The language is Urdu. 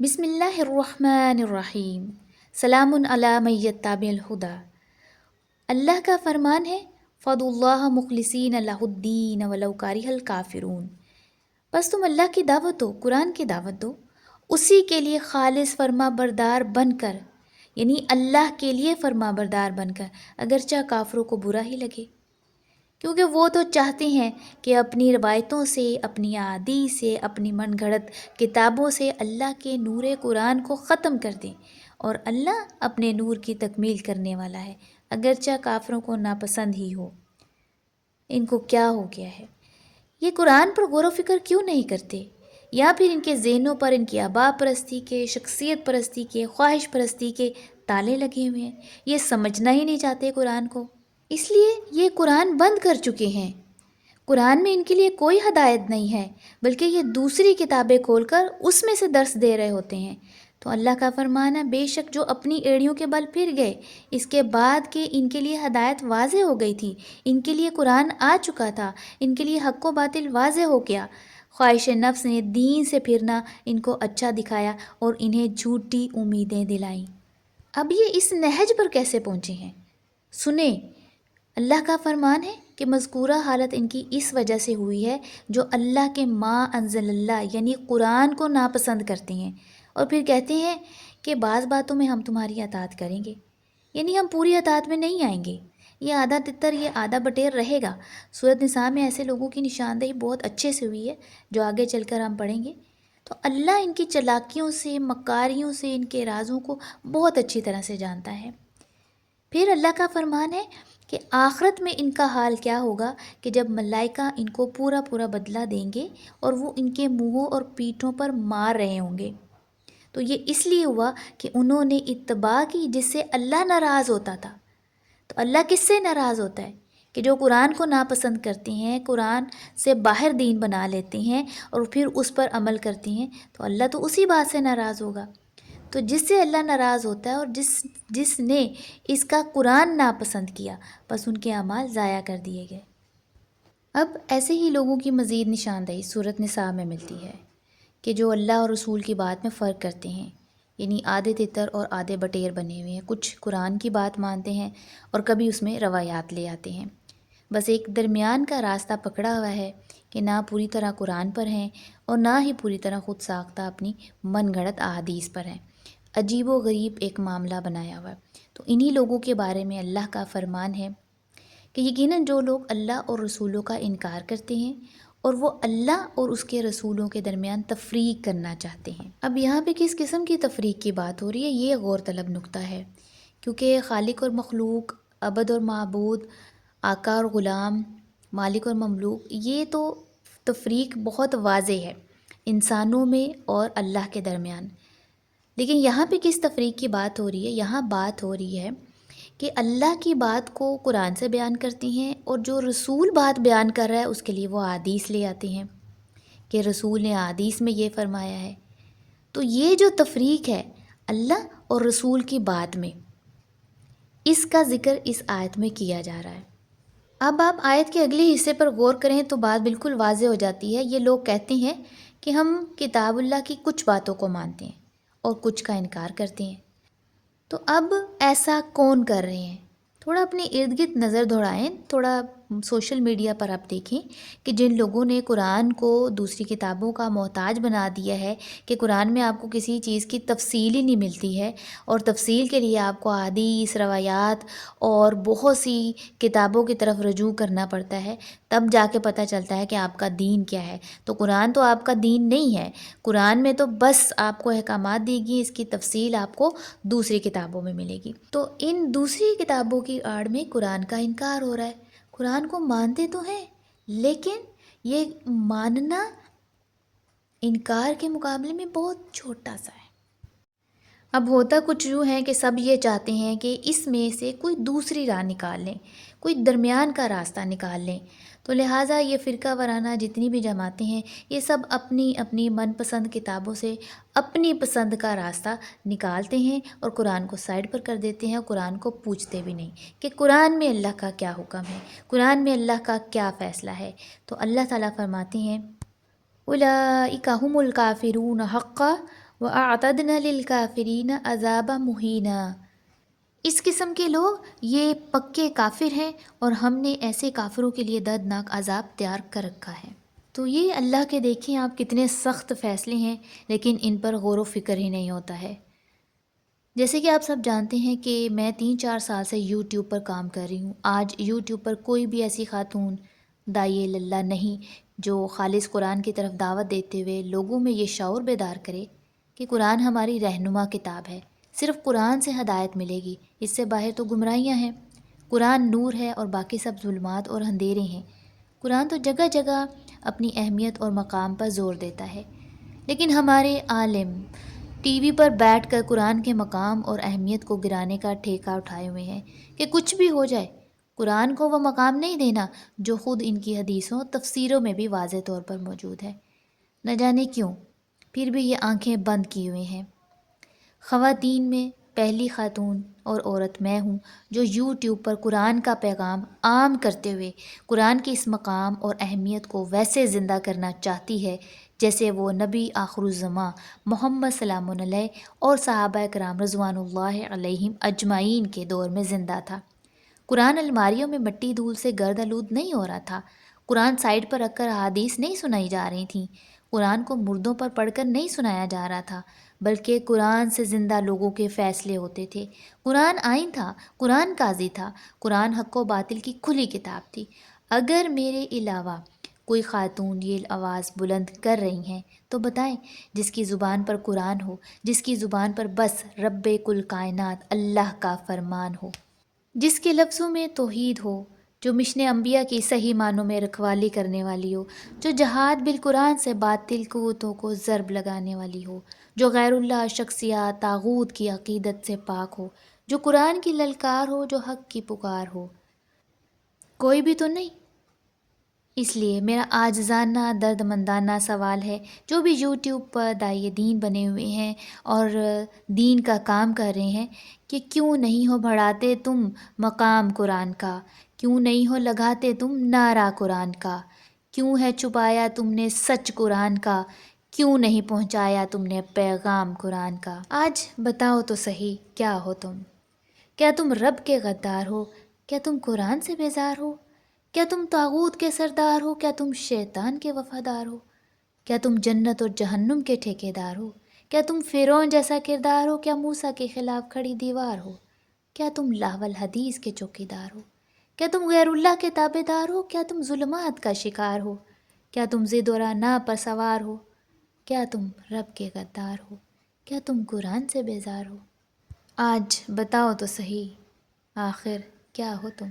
بسم اللہ الرحمن الرحیم۔ سلام علی من یتبع الہدی۔ اللہ کا فرمان ہے فَادْعُوا اللَّهَ مُخْلِصِينَ لَهُ الدِّينَ وَلَوْ كَرِهَ الْكَافِرُونَ۔ بس تم اللہ کی دعوت دو، قرآن کی دعوت دو، اسی کے لیے خالص فرما بردار بن کر، یعنی اللہ کے لیے فرما بردار بن کر، اگرچہ کافروں کو برا ہی لگے، کیونکہ وہ تو چاہتے ہیں کہ اپنی روایتوں سے، اپنی احادیث سے، اپنی من گھڑت کتابوں سے اللہ کے نور قرآن کو ختم کر دیں، اور اللہ اپنے نور کی تکمیل کرنے والا ہے، اگرچہ کافروں کو ناپسند ہی ہو۔ ان کو کیا ہو گیا ہے؟ یہ قرآن پر غور و فکر کیوں نہیں کرتے؟ یا پھر ان کے ذہنوں پر ان کی آبا پرستی کے، شخصیت پرستی کے، خواہش پرستی کے تالے لگے ہوئے ہیں؟ یہ سمجھنا ہی نہیں چاہتے قرآن کو، اس لیے یہ قرآن بند کر چکے ہیں۔ قرآن میں ان کے لیے کوئی ہدایت نہیں ہے، بلکہ یہ دوسری کتابیں کھول کر اس میں سے درس دے رہے ہوتے ہیں۔ تو اللہ کا فرمان ہے بے شک جو اپنی ایڑیوں کے بل پھر گئے، اس کے بعد کہ ان کے لیے ہدایت واضح ہو گئی تھی، ان کے لیے قرآن آ چکا تھا، ان کے لیے حق و باطل واضح ہو گیا، خواہش نفس نے دین سے پھرنا ان کو اچھا دکھایا اور انہیں جھوٹی امیدیں دلائیں۔ اب یہ اس نہج پر کیسے پہنچے ہیں؟ سنیں، اللہ کا فرمان ہے کہ مذکورہ حالت ان کی اس وجہ سے ہوئی ہے جو اللہ کے ما انزل اللہ یعنی قرآن کو ناپسند کرتے ہیں، اور پھر کہتے ہیں کہ بعض باتوں میں ہم تمہاری اطاعت کریں گے، یعنی ہم پوری اطاعت میں نہیں آئیں گے، یہ آدھا تتر یہ آدھا بٹیر رہے گا۔ سورۃ نساء میں ایسے لوگوں کی نشاندہی بہت اچھے سے ہوئی ہے جو آگے چل کر ہم پڑھیں گے۔ تو اللہ ان کی چلاکیوں سے، مکاریوں سے، ان کے رازوں کو بہت اچھی طرح سے جانتا ہے۔ پھر اللہ کا فرمان ہے کہ آخرت میں ان کا حال کیا ہوگا کہ جب ملائکہ ان کو پورا پورا بدلہ دیں گے اور وہ ان کے منہوں اور پیٹھوں پر مار رہے ہوں گے۔ تو یہ اس لیے ہوا کہ انہوں نے اتباع کی جس سے اللہ ناراض ہوتا تھا۔ تو اللہ کس سے ناراض ہوتا ہے؟ کہ جو قرآن کو ناپسند کرتے ہیں، قرآن سے باہر دین بنا لیتے ہیں اور پھر اس پر عمل کرتے ہیں، تو اللہ تو اسی بات سے ناراض ہوگا۔ تو جس سے اللہ ناراض ہوتا ہے اور جس نے اس کا قرآن ناپسند کیا، بس ان کے اعمال ضائع کر دیے گئے۔ اب ایسے ہی لوگوں کی مزید نشاندہی سورۃ نساء میں ملتی ہے کہ جو اللہ اور رسول کی بات میں فرق کرتے ہیں، یعنی آدھے تتر اور آدھے بٹیر بنے ہوئے ہیں، کچھ قرآن کی بات مانتے ہیں اور کبھی اس میں روایات لے آتے ہیں، بس ایک درمیان کا راستہ پکڑا ہوا ہے کہ نہ پوری طرح قرآن پر ہیں اور نہ ہی پوری طرح خود ساختہ اپنی من گھڑت احادیث پر ہیں، عجیب و غریب ایک معاملہ بنایا ہوا ہے۔ تو انہی لوگوں کے بارے میں اللہ کا فرمان ہے کہ یقیناً جو لوگ اللہ اور رسولوں کا انکار کرتے ہیں اور وہ اللہ اور اس کے رسولوں کے درمیان تفریق کرنا چاہتے ہیں۔ اب یہاں پہ کس قسم کی تفریق کی بات ہو رہی ہے؟ یہ غور طلب نکتہ ہے، کیونکہ خالق اور مخلوق، عبد اور معبود، آقا اور غلام، مالک اور مملوک، یہ تو تفریق بہت واضح ہے انسانوں میں اور اللہ کے درمیان۔ لیکن یہاں پہ کس تفریق کی بات ہو رہی ہے؟ یہاں بات ہو رہی ہے کہ اللہ کی بات کو قرآن سے بیان کرتے ہیں اور جو رسول بات بیان کر رہا ہے اس کے لیے وہ احادیث لے آتے ہیں کہ رسول نے احادیث میں یہ فرمایا ہے۔ تو یہ جو تفریق ہے اللہ اور رسول کی بات میں، اس کا ذکر اس آیت میں کیا جا رہا ہے۔ اب آپ آیت کے اگلے حصے پر غور کریں تو بات بالکل واضح ہو جاتی ہے۔ یہ لوگ کہتے ہیں کہ ہم کتاب اللہ کی کچھ باتوں کو مانتے ہیں اور کچھ کا انکار کرتے ہیں۔ تو اب ایسا کون کر رہے ہیں؟ تھوڑا اپنے ارد گرد نظر دوڑائیں، تھوڑا سوشل میڈیا پر آپ دیکھیں کہ جن لوگوں نے قرآن کو دوسری کتابوں کا محتاج بنا دیا ہے کہ قرآن میں آپ کو کسی چیز کی تفصیل ہی نہیں ملتی ہے، اور تفصیل کے لیے آپ کو احادیث، روایات اور بہت سی کتابوں کی طرف رجوع کرنا پڑتا ہے، تب جا کے پتہ چلتا ہے کہ آپ کا دین کیا ہے۔ تو قرآن تو آپ کا دین نہیں ہے، قرآن میں تو بس آپ کو احکامات دی گئی، اس کی تفصیل آپ کو دوسری کتابوں میں ملے گی۔ تو ان دوسری کتابوں کی آڑ میں قرآن کا انکار ہو رہا ہے۔ قرآن کو مانتے تو ہیں لیکن یہ ماننا انکار کے مقابلے میں بہت چھوٹا سا ہے۔ اب ہوتا کچھ یوں ہے کہ سب یہ چاہتے ہیں کہ اس میں سے کوئی دوسری راہ نکال لیں، کوئی درمیان کا راستہ نکال لیں، تو لہٰذا یہ فرقہ وارانہ جتنی بھی جماعتیں ہیں یہ سب اپنی اپنی من پسند کتابوں سے اپنی پسند کا راستہ نکالتے ہیں اور قرآن کو سائڈ پر کر دیتے ہیں، اور قرآن کو پوچھتے بھی نہیں کہ قرآن میں اللہ کا کیا حکم ہے، قرآن میں اللہ کا کیا فیصلہ ہے۔ تو اللہ تعالیٰ فرماتے ہیں اولئک ھم الکافرون حقا وَأَعْتَدْنَا لِلْكَافِرِينَ عَذَابًا مُهِينًا۔ اس قسم کے لوگ یہ پکے کافر ہیں اور ہم نے ایسے کافروں کے لیے دردناک عذاب تیار کر رکھا ہے۔ تو یہ اللہ کے دیکھیں آپ کتنے سخت فیصلے ہیں، لیکن ان پر غور و فکر ہی نہیں ہوتا ہے۔ جیسے کہ آپ سب جانتے ہیں کہ میں 3-4 سال سے یوٹیوب پر کام کر رہی ہوں۔ آج یوٹیوب پر کوئی بھی ایسی خاتون داعیہ اللہ نہیں جو خالص قرآن کی طرف دعوت دیتے ہوئے لوگوں میں یہ شعور بیدار کرے کہ قرآن ہماری رہنما کتاب ہے، صرف قرآن سے ہدایت ملے گی، اس سے باہر تو گمراہیاں ہیں۔ قرآن نور ہے اور باقی سب ظلمات اور اندھیرے ہیں۔ قرآن تو جگہ جگہ اپنی اہمیت اور مقام پر زور دیتا ہے، لیکن ہمارے عالم ٹی وی پر بیٹھ کر قرآن کے مقام اور اہمیت کو گرانے کا ٹھیکہ اٹھائے ہوئے ہیں کہ کچھ بھی ہو جائے قرآن کو وہ مقام نہیں دینا جو خود ان کی حدیثوں تفسیروں میں بھی واضح طور پر موجود ہے۔ نہ جانے کیوں پھر بھی یہ آنکھیں بند کیے ہوئے ہیں۔ خواتین میں پہلی خاتون اور عورت میں ہوں جو یوٹیوب پر قرآن کا پیغام عام کرتے ہوئے قرآن کی اس مقام اور اہمیت کو ویسے زندہ کرنا چاہتی ہے جیسے وہ نبی آخر الزماں محمد سلام علیہ اور صحابہ کرام رضوان اللہ علیہم اجمعین کے دور میں زندہ تھا۔ قرآن الماریوں میں مٹی دھول سے گرد آلود نہیں ہو رہا تھا، قرآن سائڈ پر رکھ کر احادیث نہیں سنائی جا رہی تھیں، قرآن کو مردوں پر پڑھ کر نہیں سنایا جا رہا تھا، بلکہ قرآن سے زندہ لوگوں کے فیصلے ہوتے تھے۔ قرآن آئین تھا، قرآن قاضی تھا، قرآن حق و باطل کی کھلی کتاب تھی۔ اگر میرے علاوہ کوئی خاتون یہ آواز بلند کر رہی ہیں تو بتائیں، جس کی زبان پر قرآن ہو، جس کی زبان پر بس رب کل کائنات اللہ کا فرمان ہو، جس کے لفظوں میں توحید ہو، جو مشن انبیاء کی صحیح معنوں میں رکھوالی کرنے والی ہو، جو جہاد بالقرآن سے باطل قوتوں کو ضرب لگانے والی ہو، جو غیر اللہ شخصیات طاغوت کی عقیدت سے پاک ہو، جو قرآن کی للکار ہو، جو حق کی پکار ہو۔ کوئی بھی تو نہیں۔ اس لیے میرا عاجزانہ درد مندانہ سوال ہے، جو بھی یوٹیوب پر داعیہ دین بنے ہوئے ہیں اور دین کا کام کر رہے ہیں، کہ کیوں نہیں ہو بڑھاتے تم مقام قرآن کا، کیوں نہیں ہو لگاتے تم نعرہ قرآن کا، کیوں ہے چھپایا تم نے سچ قرآن کا، کیوں نہیں پہنچایا تم نے پیغام قرآن کا۔ آج بتاؤ تو صحیح کیا ہو تم؟ کیا تم رب کے غدار ہو؟ کیا تم قرآن سے بیزار ہو؟ کیا تم طاغوت کے سردار ہو؟ کیا تم شیطان کے وفادار ہو؟ کیا تم جنت اور جہنم کے ٹھیکیدار ہو؟ کیا تم فرعون جیسا کردار ہو؟ کیا موسیٰ کے خلاف کھڑی دیوار ہو؟ کیا تم لاہ الحدیث کے چوکیدار ہو؟ کیا تم غیر اللہ کے تابع دار ہو؟ کیا تم ظلمات کا شکار ہو؟ کیا تم ضد و رعنا پر سوار ہو؟ کیا تم رب کے غدار ہو؟ کیا تم قرآن سے بیزار ہو؟ آج بتاؤ تو صحیح آخر کیا ہو تم؟